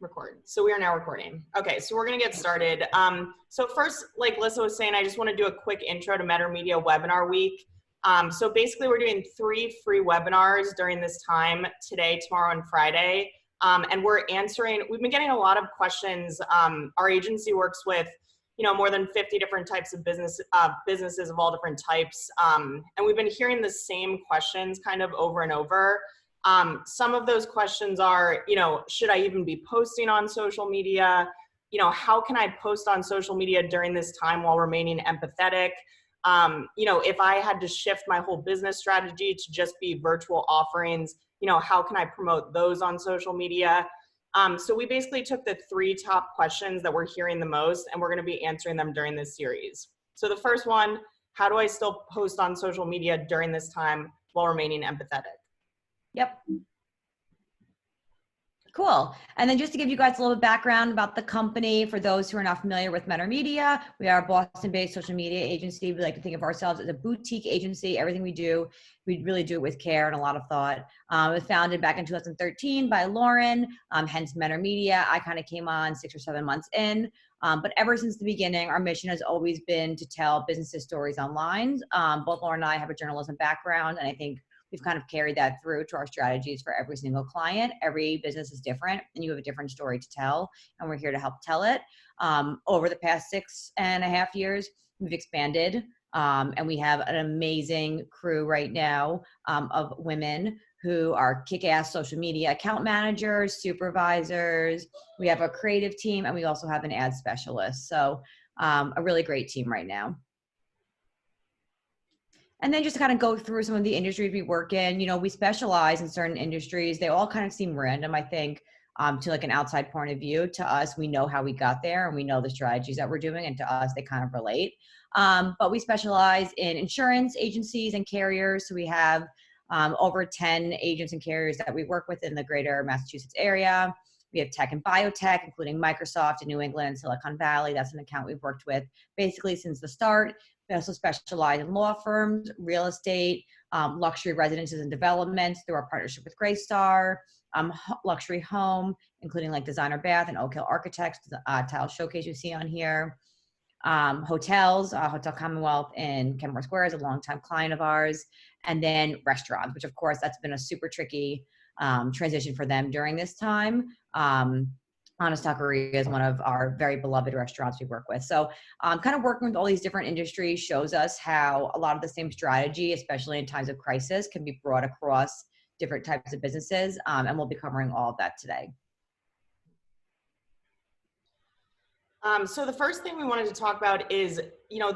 Record. So we are now recording. Okay, so we're gonna get started. So first, like Lissa was saying, I just wanna do a quick intro to Metter Media Webinar Week. So basically we're doing 3 free webinars during this time, today, tomorrow, and Friday. And we've been getting a lot of questions. Our agency works with, more than 50 different types of businesses of all different types. And we've been hearing the same questions kind of over and over. Some of those questions are, should I even be posting on social media? How can I post on social media during this time while remaining empathetic? If I had to shift my whole business strategy to just be virtual offerings, how can I promote those on social media? So we basically took the 3 top questions that we're hearing the most, and we're going to be answering them during this series. So the first one, how do I still post on social media during this time while remaining empathetic? Yep. Cool. And then just to give you guys a little background about the company, for those who are not familiar with Metter Media, we are a Boston-based social media agency. We like to think of ourselves as a boutique agency. Everything we do, we really do it with care and a lot of thought. It was founded back in 2013 by Lauren, hence Metter Media. I kind of came on 6 or 7 months in. But ever since the beginning, our mission has always been to tell businesses stories online. Both Lauren and I have a journalism background, and I think we've kind of carried that through to our strategies for every single client. Every business is different and you have a different story to tell, and we're here to help tell it. Over the past 6.5 years, we've expanded, and we have an amazing crew right now of women who are kick-ass social media account managers, supervisors. We have a creative team, and we also have an ad specialist. So a really great team right now. And then just to kind of go through some of the industries we work in, we specialize in certain industries. They all kind of seem random, I think, to like an outside point of view. To us, we know how we got there and we know the strategies that we're doing, and to us, they kind of relate. But we specialize in insurance agencies and carriers. So we have over 10 agents and carriers that we work with in the greater Massachusetts area. We have tech and biotech, including Microsoft in New England and Silicon Valley. That's an account we've worked with basically since the start. We also specialize in law firms, real estate, luxury residences and developments through our partnership with Greystar, luxury home, including like Designer Bath and Oak Hill Architects, tile showcase you see on here. Hotels, Hotel Commonwealth in Kenmore Square is a longtime client of ours. And then restaurants, which of course that's been a super tricky transition for them during this time. Honest Taqueria is one of our very beloved restaurants we work with. So kind of working with all these different industries shows us how a lot of the same strategy, especially in times of crisis, can be brought across different types of businesses. And we'll be covering all of that today. So the first thing we wanted to talk about is,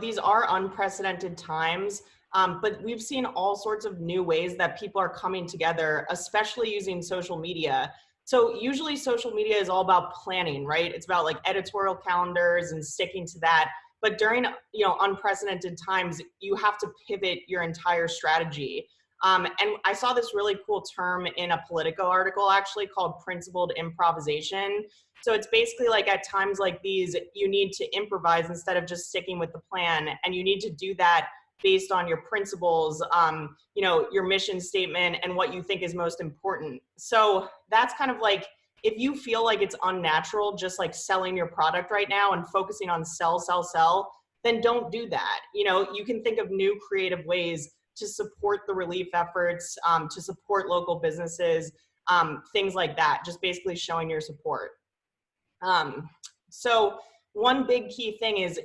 these are unprecedented times, but we've seen all sorts of new ways that people are coming together, especially using social media. So usually social media is all about planning, right? It's about like editorial calendars and sticking to that. But during, unprecedented times, you have to pivot your entire strategy. And I saw this really cool term in a Politico article actually called principled improvisation. So it's basically like at times like these, you need to improvise instead of just sticking with the plan. And you need to do that based on your principles, your mission statement, and what you think is most important. So that's kind of like, if you feel like it's unnatural, just like selling your product right now and focusing on sell, then don't do that. You can think of new creative ways to support the relief efforts, to support local businesses, things like that, just basically showing your support. So one big key thing is,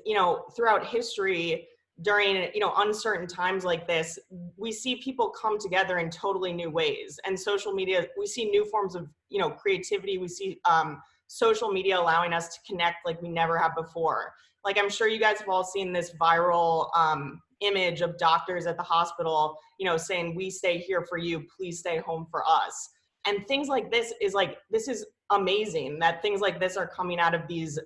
throughout history, during uncertain times like this, we see people come together in totally new ways. And social media, we see new forms of creativity. We see social media allowing us to connect like we never have before. Like, I'm sure you guys have all seen this viral image of doctors at the hospital, saying, "We stay here for you, please stay home for us." And things like this is amazing that things like this are coming out of these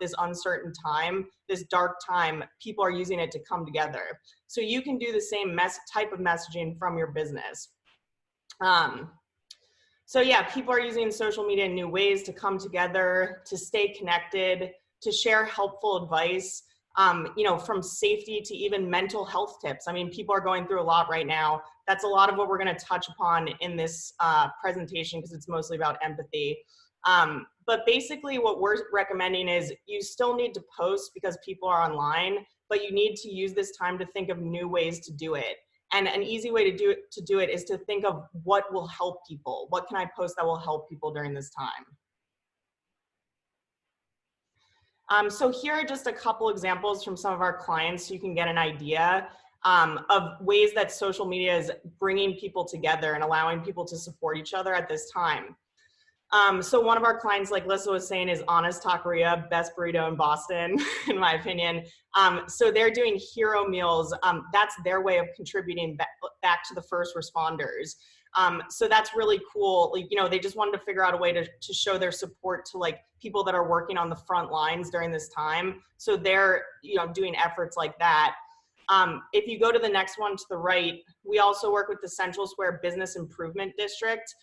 this uncertain time, this dark time. People are using it to come together. So you can do the same type of messaging from your business. So yeah, people are using social media in new ways to come together, to stay connected, to share helpful advice, from safety to even mental health tips. I mean, people are going through a lot right now. That's a lot of what we're going to touch upon in this presentation, because it's mostly about empathy. But basically what we're recommending is you still need to post because people are online, but you need to use this time to think of new ways to do it. And an easy way to do it is to think of what will help people. What can I post that will help people during this time? So here are just a couple examples from some of our clients so you can get an idea of ways that social media is bringing people together and allowing people to support each other at this time. So one of our clients, like Lissa was saying, is Honest Taqueria, best burrito in Boston, in my opinion. So they're doing hero meals. That's their way of contributing back to the first responders. So that's really cool. Like, you know, they just wanted to figure out a way to show their support to like people that are working on the front lines during this time. So they're, you know, doing efforts like that. If you go to the next one to the right, we also work with the Central Square Business Improvement District,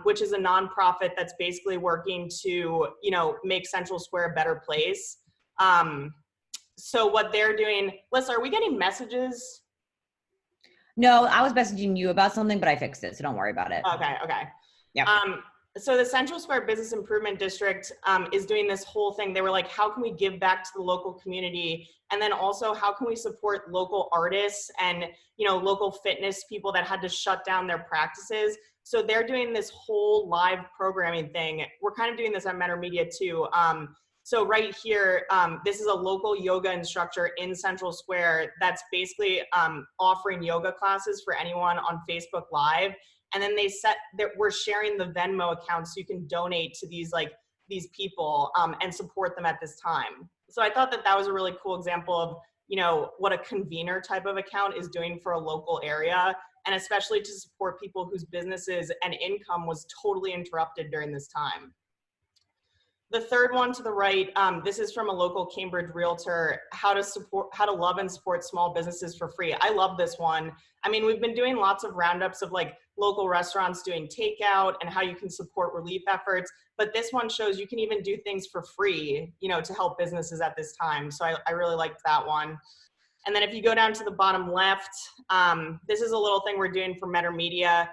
which is a nonprofit that's basically working to, you know, make Central Square a better place. So what they're doing, Lissa, are we getting messages? No, I was messaging you about something, but I fixed it, so don't worry about it. Okay. Yeah. So the Central Square Business Improvement District is doing this whole thing. They were like, how can we give back to the local community? And then also, how can we support local artists and, you know, local fitness people that had to shut down their practices? So they're doing this whole live programming thing. We're kind of doing this at Metter Media too. So right here, this is a local yoga instructor in Central Square that's basically offering yoga classes for anyone on Facebook Live. And then we're sharing the Venmo account so you can donate to these people and support them at this time. So I thought that was a really cool example of, you know, what a convener type of account is doing for a local area, and especially to support people whose businesses and income was totally interrupted during this time. The third one to the right, this is from a local Cambridge realtor, how to love and support small businesses for free. I love this one. I mean, we've been doing lots of roundups of like local restaurants doing takeout and how you can support relief efforts. But this one shows you can even do things for free, you know, to help businesses at this time. So I really liked that one. And then if you go down to the bottom left, this is a little thing we're doing for Metter Media.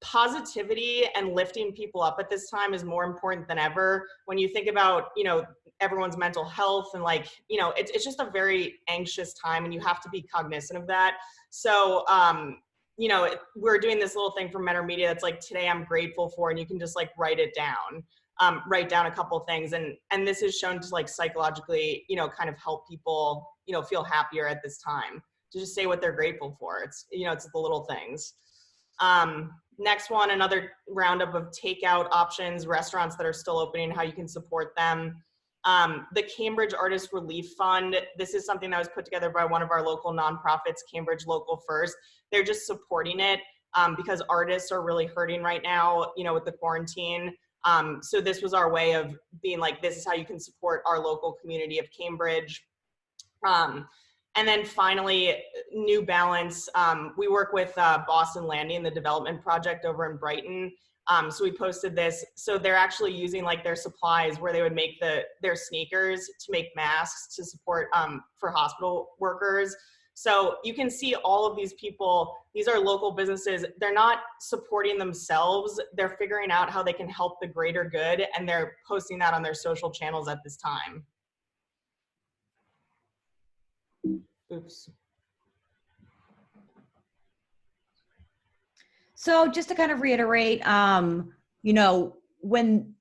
Positivity and lifting people up at this time is more important than ever. When you think about, you know, everyone's mental health and like, you know, it's just a very anxious time and you have to be cognizant of that. So, you know, we're doing this little thing for Metter Media that's like, today I'm grateful for, and you can just like write it down, write down a couple of things. And this is shown to like psychologically, you know, kind of help people, you know, feel happier at this time, to just say what they're grateful for. It's, you know, it's the little things. Next one, another roundup of takeout options, restaurants that are still opening, how you can support them. The Cambridge Artist Relief Fund, this is something that was put together by one of our local nonprofits, Cambridge Local First. They're just supporting it because artists are really hurting right now, you know, with the quarantine. So this was our way of being like, this is how you can support our local community of Cambridge. And then finally, New Balance. We work with Boston Landing, the development project over in Brighton. So we posted this. So they're actually using like their supplies where they would make their sneakers to make masks to support for hospital workers. So you can see all of these people, these are local businesses. They're not supporting themselves. They're figuring out how they can help the greater good, and they're posting that on their social channels at this time. Oops. So just to kind of reiterate, when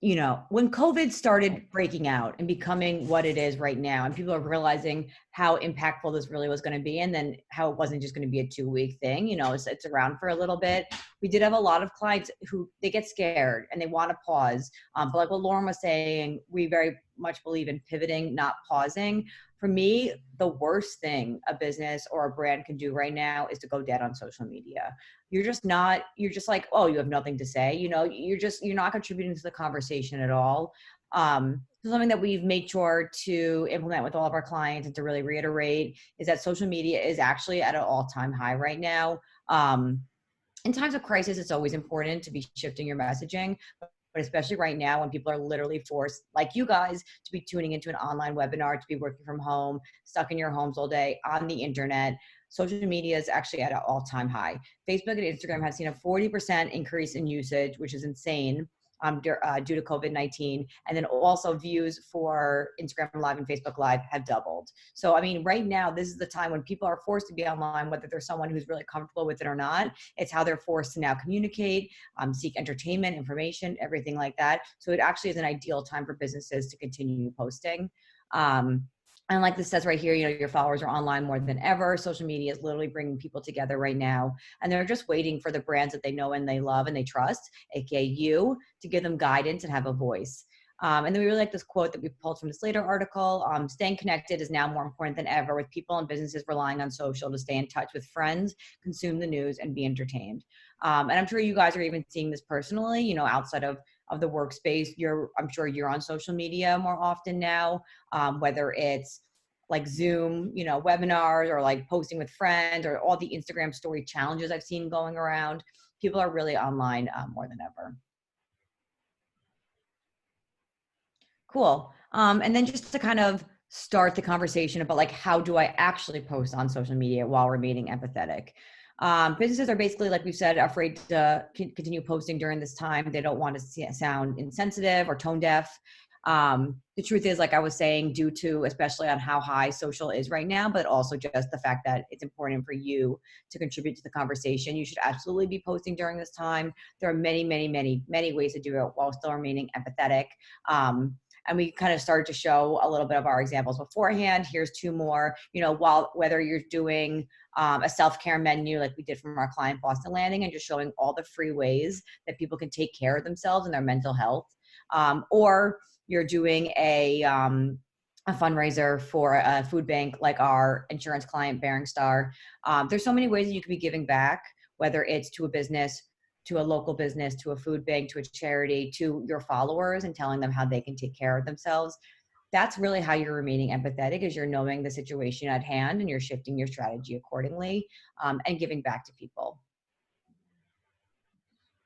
COVID started breaking out and becoming what it is right now, and people are realizing how impactful this really was going to be, and then how it wasn't just going to be a 2-week thing, you know, it's around for a little bit. We did have a lot of clients who they get scared and they want to pause. But like what Lauren was saying, we very much believe in pivoting, not pausing. For me, the worst thing a business or a brand can do right now is to go dead on social media. You're just like, oh, you have nothing to say. You know, you're not contributing to the conversation at all. Something that we've made sure to implement with all of our clients and to really reiterate is that social media is actually at an all-time high right now. In times of crisis, it's always important to be shifting your messaging, but especially right now when people are literally forced, like you guys, to be tuning into an online webinar, to be working from home, stuck in your homes all day on the internet. Social media is actually at an all-time high. Facebook and Instagram have seen a 40% increase in usage, which is insane. due to COVID-19. And then also views for Instagram Live and Facebook Live have doubled. So, I mean, right now, this is the time when people are forced to be online, whether they're someone who's really comfortable with it or not. It's how they're forced to now communicate, seek entertainment, information, everything like that. So it actually is an ideal time for businesses to continue posting. And like this says right here, your followers are online more than ever. Social media is literally bringing people together right now. And they're just waiting for the brands that they know and they love and they trust, aka you, to give them guidance and have a voice. And then we really like this quote that we pulled from the Slater article. Staying connected is now more important than ever, with people and businesses relying on social to stay in touch with friends, consume the news, and be entertained. And I'm sure you guys are even seeing this personally, outside of the workspace. I'm sure you're on social media more often now, whether it's like Zoom, webinars, or like posting with friends, or all the Instagram story challenges I've seen going around. People are really online more than ever. Cool. And then just to kind of start the conversation about like, how do I actually post on social media while remaining empathetic? Businesses are basically, like we said, afraid to continue posting during this time. They don't want to sound insensitive or tone deaf. The truth is, like I was saying, due to especially on how high social is right now, but also just the fact that it's important for you to contribute to the conversation. You should absolutely be posting during this time. There are many, many, many, many ways to do it while still remaining empathetic. And we kind of started to show a little bit of our examples beforehand. Here's two more, whether you're doing a self-care menu like we did from our client Boston Landing, and just showing all the free ways that people can take care of themselves and their mental health, or you're doing a fundraiser for a food bank like our insurance client Bearing Star. There's so many ways that you can be giving back, whether it's to a business, to a local business, to a food bank, to a charity, to your followers, and telling them how they can take care of themselves. That's really how you're remaining empathetic, is you're knowing the situation at hand and you're shifting your strategy accordingly, and giving back to people.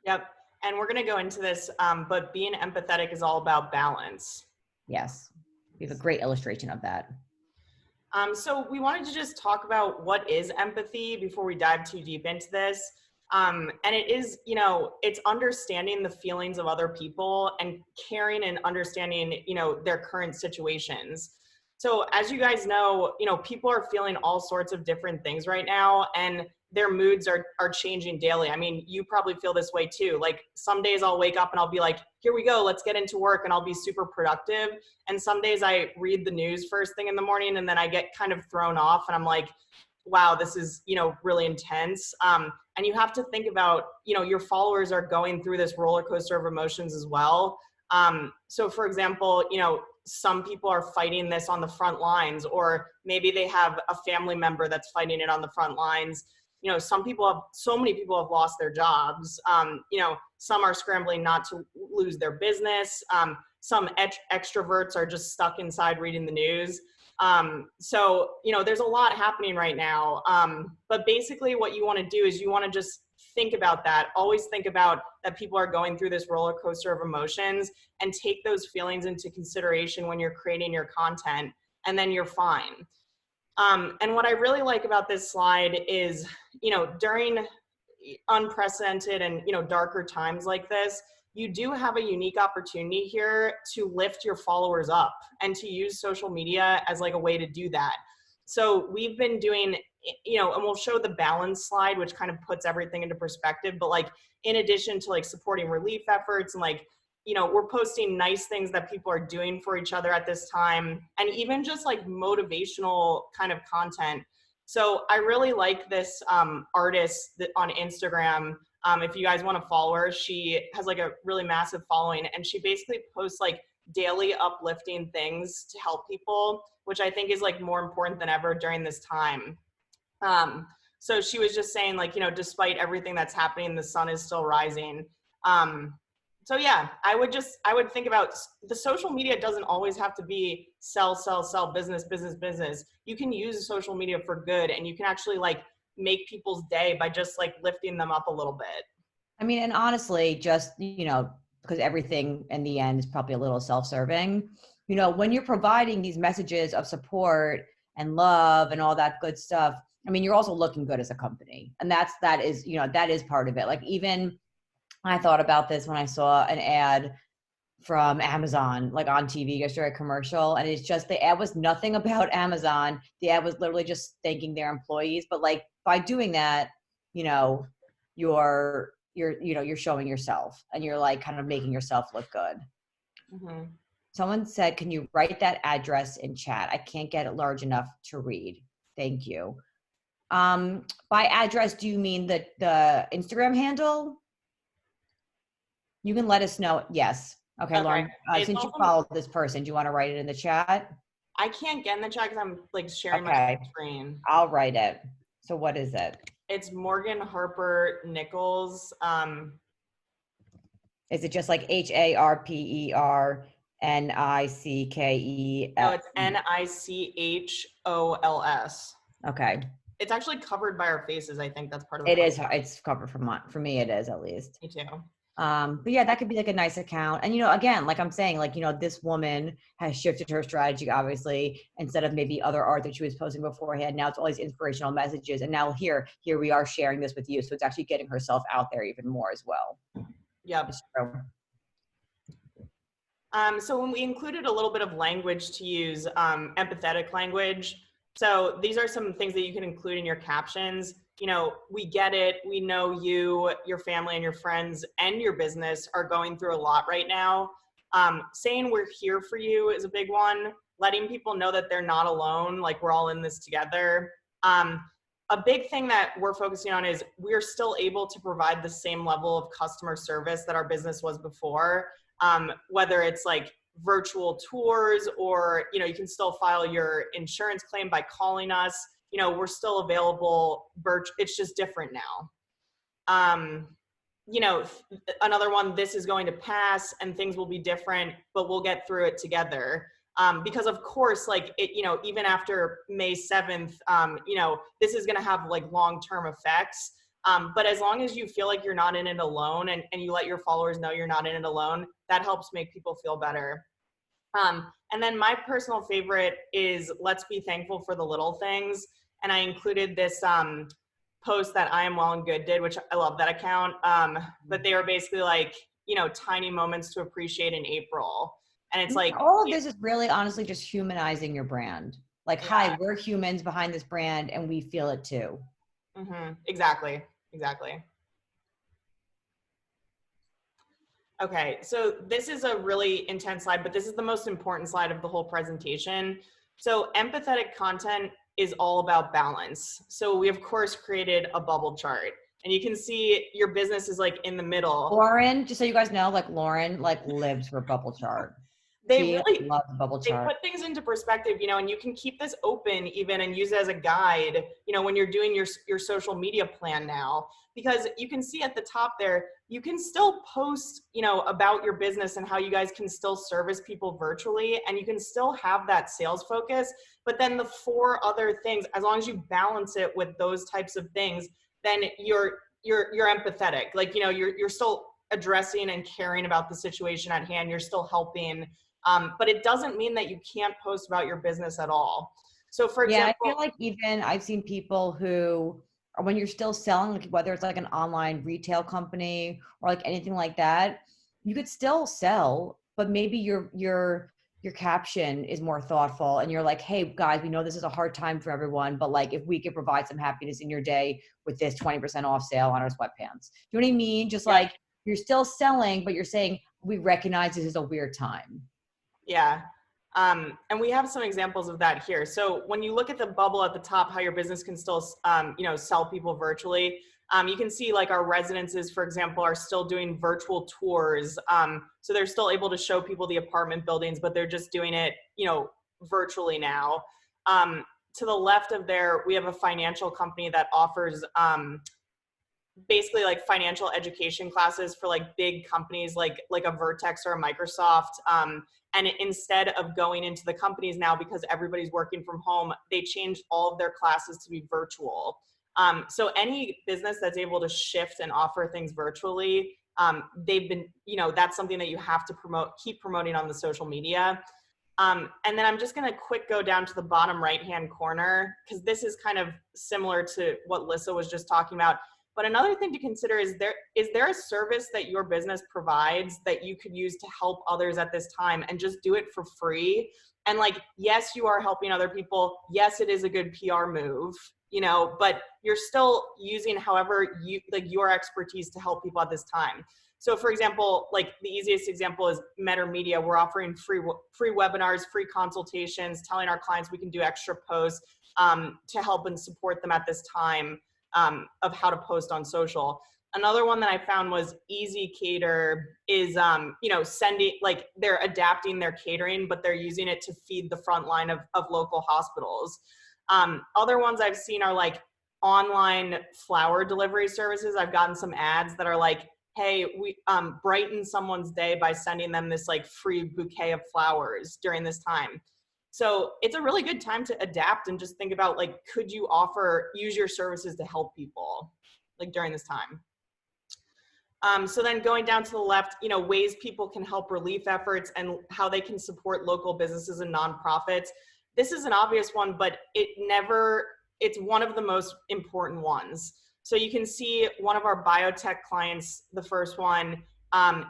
Yep. And we're going to go into this, but being empathetic is all about balance. Yes. We have a great illustration of that. So we wanted to just talk about what is empathy before we dive too deep into this. And it is, it's understanding the feelings of other people and caring and understanding, their current situations. So as you guys know, people are feeling all sorts of different things right now, and their moods are changing daily. I mean, you probably feel this way too. Like some days I'll wake up and I'll be like, here we go, let's get into work, and I'll be super productive. And some days I read the news first thing in the morning and then I get kind of thrown off and I'm like, wow, this is, really intense. And you have to think about, your followers are going through this roller coaster of emotions as well. So for example, some people are fighting this on the front lines, or maybe they have a family member that's fighting it on the front lines. So many people have lost their jobs. Some are scrambling not to lose their business. Some extroverts are just stuck inside reading the news. So, there's a lot happening right now. But basically what you want to do is you want to just think about that. Always think about that people are going through this roller coaster of emotions, and take those feelings into consideration when you're creating your content, and then you're fine. And what I really like about this slide is, during unprecedented and, darker times like this, you do have a unique opportunity here to lift your followers up and to use social media as like a way to do that. So we've been doing, and we'll show the balance slide, which kind of puts everything into perspective. But like, in addition to like supporting relief efforts and like, we're posting nice things that people are doing for each other at this time, and even just like motivational kind of content. So I really like this artist that on Instagram. If you guys want to follow her, she has like a really massive following, and she basically posts like daily uplifting things to help people, which I think is like more important than ever during this time. So she was just saying like, despite everything that's happening, the sun is still rising. So yeah, I would think about the social media doesn't always have to be sell, business. You can use social media for good, and you can actually like make people's day by just like lifting them up a little bit. I mean, and honestly, just, because everything in the end is probably a little self-serving, when you're providing these messages of support and love and all that good stuff, I mean, you're also looking good as a company. And that is part of it. Like even I thought about this when I saw an ad from Amazon, like on TV yesterday, a commercial, and it's just the ad was nothing about Amazon. The ad was literally just thanking their employees. But like by doing that, you know, you're showing yourself and you're like kind of making yourself look good. Mm-hmm. Someone said, can you write that address in chat? I can't get it large enough to read. Thank you. By address, do you mean the Instagram handle? You can let us know. Yes. Okay, Okay. Lauren, It's since you also, followed this person, do you want to write it in the chat? I can't get in the chat because I'm like sharing my Okay, screen. I'll write it. So what is it? It's Morgan Harper Nichols. Is it just like HARPERNICKE? No, it's Nichols. Okay. It's actually covered by our faces. I think that's part of the It problem. is. It's covered for me. It is at least. Me too. But yeah, that could be like a nice account. And, again, like I'm saying, like, this woman has shifted her strategy, obviously, instead of maybe other art that she was posting beforehand. Now it's all these inspirational messages. And now here we are sharing this with you. So it's actually getting herself out there even more as well. Yep. It's true. So when we included a little bit of language to use, empathetic language. So these are some things that you can include in your captions. We get it. We know you, your family and your friends and your business are going through a lot right now. Saying we're here for you is a big one. Letting people know that they're not alone, like we're all in this together. A big thing that we're focusing on is we're still able to provide the same level of customer service that our business was before. Whether it's like virtual tours or, you can still file your insurance claim by calling us, we're still available. It's just different now. Another one, this is going to pass and things will be different, but we'll get through it together. Because of course, like it, even after May 7th, this is going to have like long-term effects. But as long as you feel like you're not in it alone and you let your followers know you're not in it alone, that helps make people feel better. And then my personal favorite is let's be thankful for the little things. And I included this post that I Am Well and Good did, which I love that account. But they were basically like, tiny moments to appreciate in April. And it's like all of this is really honestly just humanizing your brand. Like, yeah. Hi, we're humans behind this brand and we feel it too. Mm-hmm. Exactly. Okay, so this is a really intense slide, but this is the most important slide of the whole presentation. So empathetic content is all about balance. So we of course created a bubble chart and you can see your business is like in the middle. Lauren, just so you guys know, like Lauren lives for a bubble chart. They really love the bubble chart. They put things into perspective, and you can keep this open even and use it as a guide, when you're doing your social media plan now, because you can see at the top there, you can still post, about your business and how you guys can still service people virtually and you can still have that sales focus. But then the 4 other things, as long as you balance it with those types of things, then you're empathetic. Like, you're still addressing and caring about the situation at hand. You're still helping. But it doesn't mean that you can't post about your business at all. So for example, I feel like even I've seen people who, when you're still selling, like whether it's like an online retail company or like anything like that, you could still sell, but maybe your caption is more thoughtful and you're like, hey guys, we know this is a hard time for everyone, but like if we could provide some happiness in your day with this 20% off sale on our sweatpants. Do you know what I mean? Just like you're still selling, but you're saying we recognize this is a weird time. Yeah. And we have some examples of that here. So when you look at the bubble at the top, how your business can still, sell people virtually, you can see like our residences, for example, are still doing virtual tours. So they're still able to show people the apartment buildings, but they're just doing it, virtually now. To the left of there, we have a financial company that offers, basically like financial education classes for like big companies like a Vertex or a Microsoft. And instead of going into the companies now, because everybody's working from home, they changed all of their classes to be virtual. So any business that's able to shift and offer things virtually, they've been, that's something that you have to keep promoting on the social media. And then I'm just going to go down to the bottom right-hand corner, because this is kind of similar to what Lissa was just talking about. But another thing to consider is there a service that your business provides that you could use to help others at this time and just do it for free? And like, yes, you are helping other people. Yes, it is a good PR move, you know, but you're still using however you like your expertise to help people at this time. So for example, like the easiest example is Metter Media. We're offering free webinars, free consultations, telling our clients we can do extra posts to help and support them at this time of how to post on social. Another one that I found was Easy Cater is, you know, sending, like they're adapting their catering, but they're using it to feed the front line of local hospitals. Other ones I've seen are like online flower delivery services. I've gotten some ads that are like, hey, we brighten someone's day by sending them this like free bouquet of flowers during this time. So it's a really good time to adapt and just think about like, could you use your services to help people like during this time? So then going down to the left, you know, ways people can help relief efforts and how they can support local businesses and nonprofits. This is an obvious one, but it's one of the most important ones. So you can see one of our biotech clients, the first one,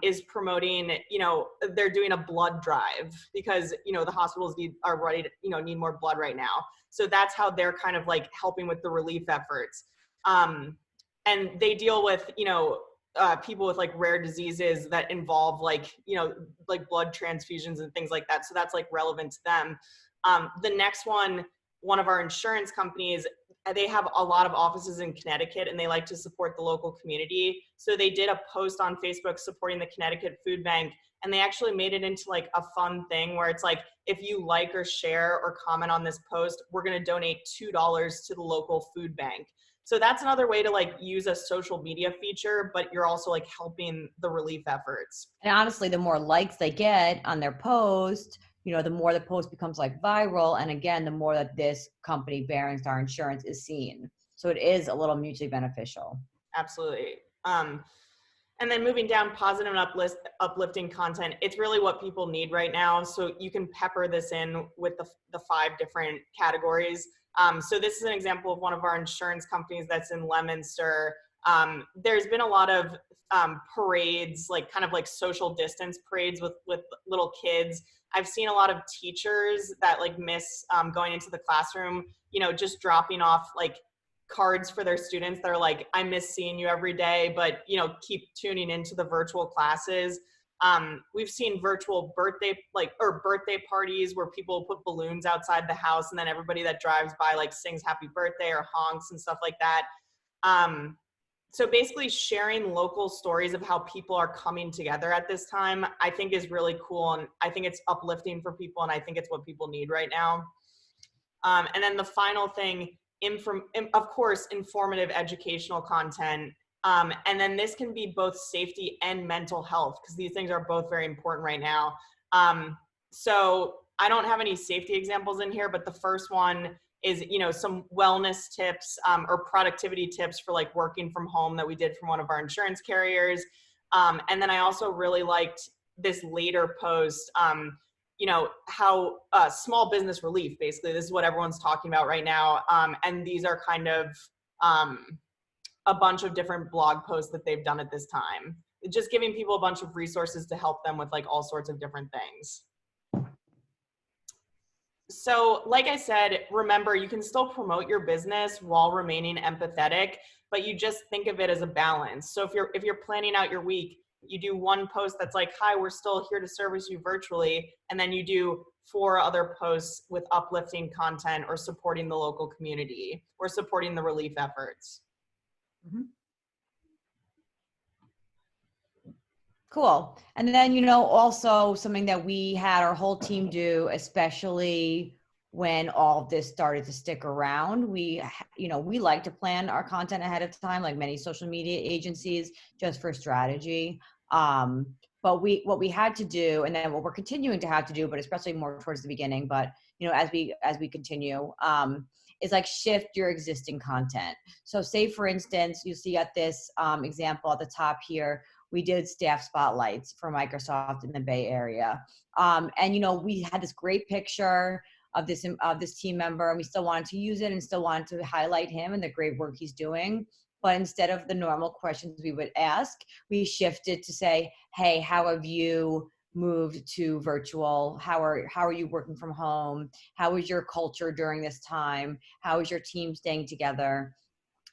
is promoting, you know, they're doing a blood drive because, you know, the hospitals need more blood right now. So that's how they're kind of like helping with the relief efforts. And they deal with, you know, people with like rare diseases that involve like, you know, like blood transfusions and things like that. So that's like relevant to them. The next one of our insurance companies, they have a lot of offices in Connecticut and they like to support the local community. So they did a post on Facebook supporting the Connecticut Food Bank, and they actually made it into like a fun thing where it's like, if you like or share or comment on this post, we're going to donate $2 to the local food bank. So that's another way to like use a social media feature, but you're also like helping the relief efforts. And honestly, the more likes they get on their post, you know, the more the post becomes like viral. And again, the more that this company, Barron Star Insurance, is seen. So it is a little mutually beneficial. Absolutely. And then moving down, positive and uplifting content. It's really what people need right now. So you can pepper this in with the 5 different categories. So this is an example of one of our insurance companies that's in Leominster. There's been a lot of parades, like kind of like social distance parades with little kids. I've seen a lot of teachers that like miss going into the classroom, you know, just dropping off like cards for their students that are like, I miss seeing you every day, but you know, keep tuning into the virtual classes. We've seen virtual birthday parties where people put balloons outside the house and then everybody that drives by like sings happy birthday or honks and stuff like that. So basically sharing local stories of how people are coming together at this time, I think is really cool. And I think it's uplifting for people. And I think it's what people need right now. And then the final thing, of course, informative educational content. And then this can be both safety and mental health, because these things are both very important right now. So I don't have any safety examples in here, but the first one is, you know, some wellness tips or productivity tips for like working from home that we did from one of our insurance carriers. And then I also really liked this later post, you know, how small business relief, basically, this is what everyone's talking about right now. And these are kind of a bunch of different blog posts that they've done at this time. Just giving people a bunch of resources to help them with like all sorts of different things. So like I said, remember, you can still promote your business while remaining empathetic, but you just think of it as a balance. So if you're planning out your week, you do one post that's like, hi, we're still here to service you virtually. And then you do 4 other posts with uplifting content or supporting the local community or supporting the relief efforts. Mm-hmm. Cool. And then, you know, also something that we had our whole team do, especially when all of this started to stick around, we like to plan our content ahead of time, like many social media agencies, just for strategy. But what we had to do, and then what we're continuing to have to do, but especially more towards the beginning, but, you know, as we continue, is like shift your existing content. So say, for instance, you see at this example at the top here, we did staff spotlights for Microsoft in the Bay Area. And, you know, we had this great picture of this team member, and we still wanted to use it and still wanted to highlight him and the great work he's doing. but instead of the normal questions we would ask, we shifted to say, hey, how have you moved to virtual? How are you working from home? How is your culture during this time? How is your team staying together?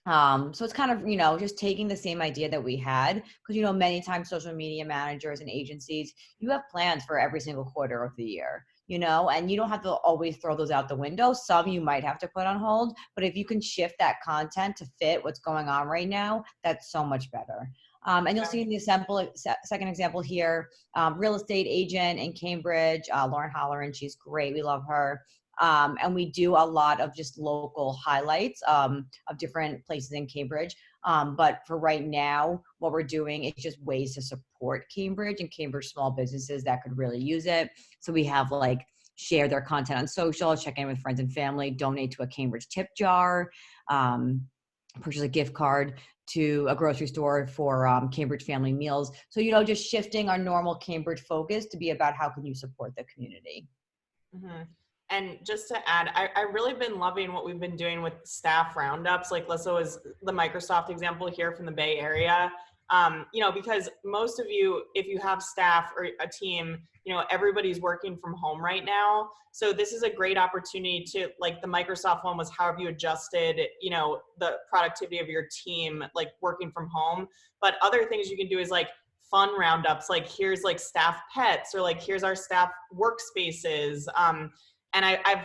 So it's kind of, just taking the same idea that we had, because, many times social media managers and agencies, you have plans for every single quarter of the year, and you don't have to always throw those out the window. Some you might have to put on hold, but if you can shift that content to fit what's going on right now, that's so much better. And you'll see in the second example here, real estate agent in Cambridge, Lauren Holleran, she's great. We love her. And we do a lot of just local highlights of different places in Cambridge. But for right now, what we're doing is just ways to support Cambridge and Cambridge small businesses that could really use it. So we have share their content on social, check in with friends and family, donate to a Cambridge tip jar, purchase a gift card to a grocery store for Cambridge family meals. So, just shifting our normal Cambridge focus to be about how can you support the community. Mm-hmm. And just to add, I've really been loving what we've been doing with staff roundups. Like Lissa was the Microsoft example here from the Bay Area. Because most of you, if you have staff or a team, everybody's working from home right now. So this is a great opportunity to, like the Microsoft one was, how have you adjusted, the productivity of your team, like working from home. But other things you can do is fun roundups, like here's staff pets, or here's our staff workspaces. And I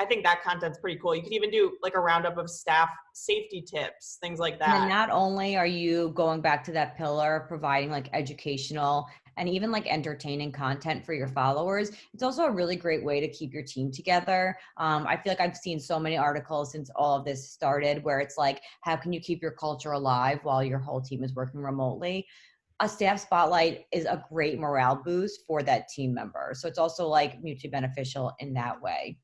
think that content's pretty cool. You could even do a roundup of staff safety tips, things like that. And not only are you going back to that pillar of providing educational and even entertaining content for your followers, it's also a really great way to keep your team together. I feel like I've seen so many articles since all of this started where it's how can you keep your culture alive while your whole team is working remotely? A staff spotlight is a great morale boost for that team member. So it's also mutually beneficial in that way.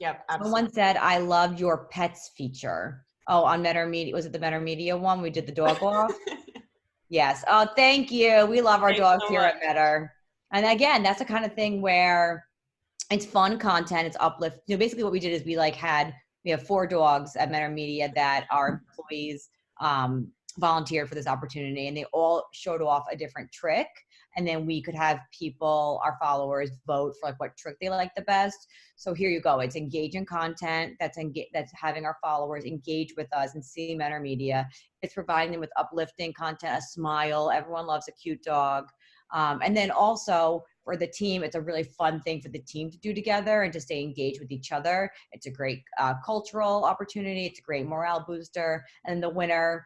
Yep, absolutely. Someone said, I loved your pets feature. Oh, on Metter Media, was it the Metter Media one? We did the dog walk? Yes. Oh, thank you. We love our dogs here at Metter. And again, that's the kind of thing where it's fun content, it's uplift. Basically what we did is we have 4 dogs at Metter Media that our employees volunteered for this opportunity, and they all showed off a different trick, and then we could have people, our followers, vote for what trick they like the best. So here you go, it's engaging content that's having our followers engage with us and see Metter Media. It's providing them with uplifting content, a smile. Everyone loves a cute dog. And then also for the team, it's a really fun thing for the team to do together and to stay engaged with each other. It's a great cultural opportunity. It's a great morale booster. And the winner,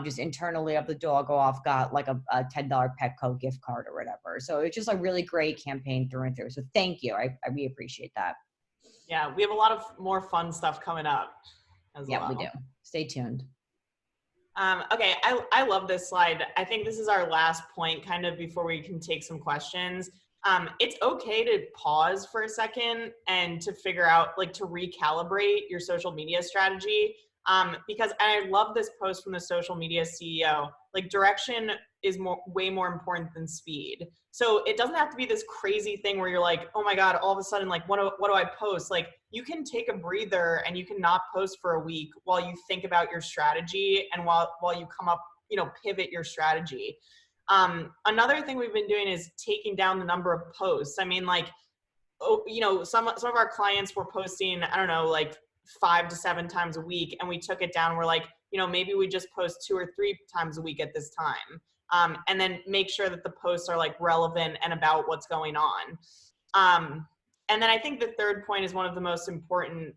just internally of the dog off, got a $10 Petco gift card or whatever. So it's just a really great campaign through and through. So thank you. I really appreciate that. Yeah, we have a lot of more fun stuff coming up as well. Yeah, we do. Stay tuned. Okay, I love this slide. I think this is our last point kind of before we can take some questions. It's okay to pause for a second and to figure out, to recalibrate your social media strategy. Because I love this post from the social media CEO, direction is way more important than speed. So it doesn't have to be this crazy thing where you're oh my God, all of a sudden, what do I post? You can take a breather and you can not post for a week while you think about your strategy and while you come up, pivot your strategy. Another thing we've been doing is taking down the number of posts. I mean, some of our clients were posting, I don't know, 5 to 7 times a week, and we took it down. We're maybe we just post 2 or 3 times a week at this time, and then make sure that the posts are relevant and about what's going on. And then I think the third point is one of the most important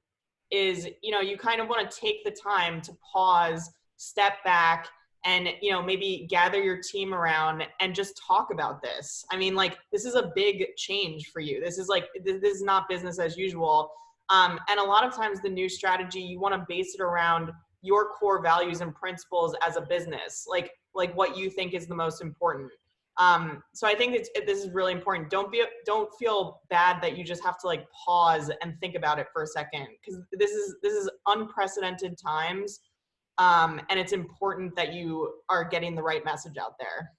is, you kind of want to take the time to pause, step back, and maybe gather your team around and just talk about this. I mean, this is a big change for you. This is this is not business as usual. And a lot of times the new strategy, you want to base it around your core values and principles as a business, like what you think is the most important. So I think this is really important. Don't feel bad that you just have to pause and think about it for a second, because this is unprecedented times. And it's important that you are getting the right message out there.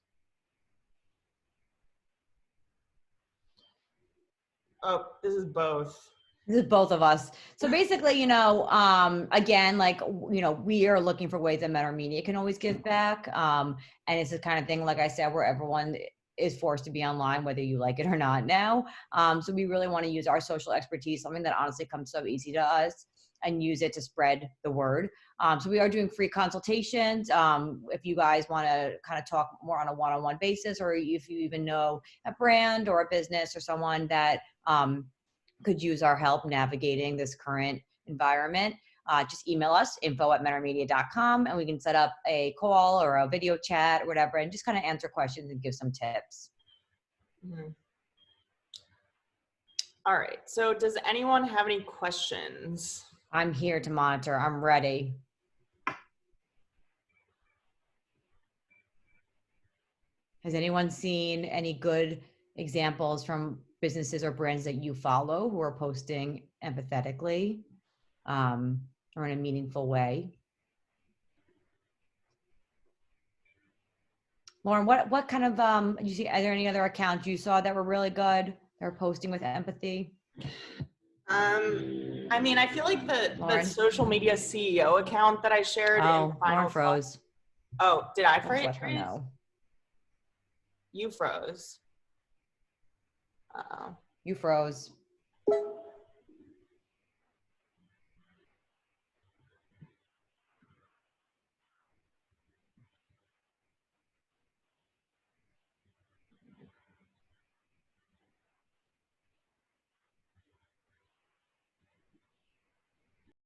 Oh, this is both. This is both of us. So basically, again, like, we are looking for ways that Mentor Media can always give back. And it's the kind of thing, like I said, where everyone is forced to be online, whether you like it or not now. So we really want to use our social expertise, something that honestly comes so easy to us, and use it to spread the word. So we are doing free consultations. If you guys want to kind of talk more on a one-on-one basis, or if you even know a brand or a business or someone that could use our help navigating this current environment, just email us, info@mentormedia.com, and we can set up a call or a video chat or whatever, and just kind of answer questions and give some tips. Mm-hmm. All right. So does anyone have any questions? I'm here to monitor. I'm ready. Has anyone seen any good examples from businesses or brands that you follow who are posting empathetically, or in a meaningful way? Lauren, what kind of, you see, are there any other accounts you saw that were really good? They're posting with empathy? I mean, I feel like the Lauren? social media CEO account that I shared in Oh, final Lauren froze. Oh, did I Let's let her freeze? know. You froze. Uh-oh. You froze.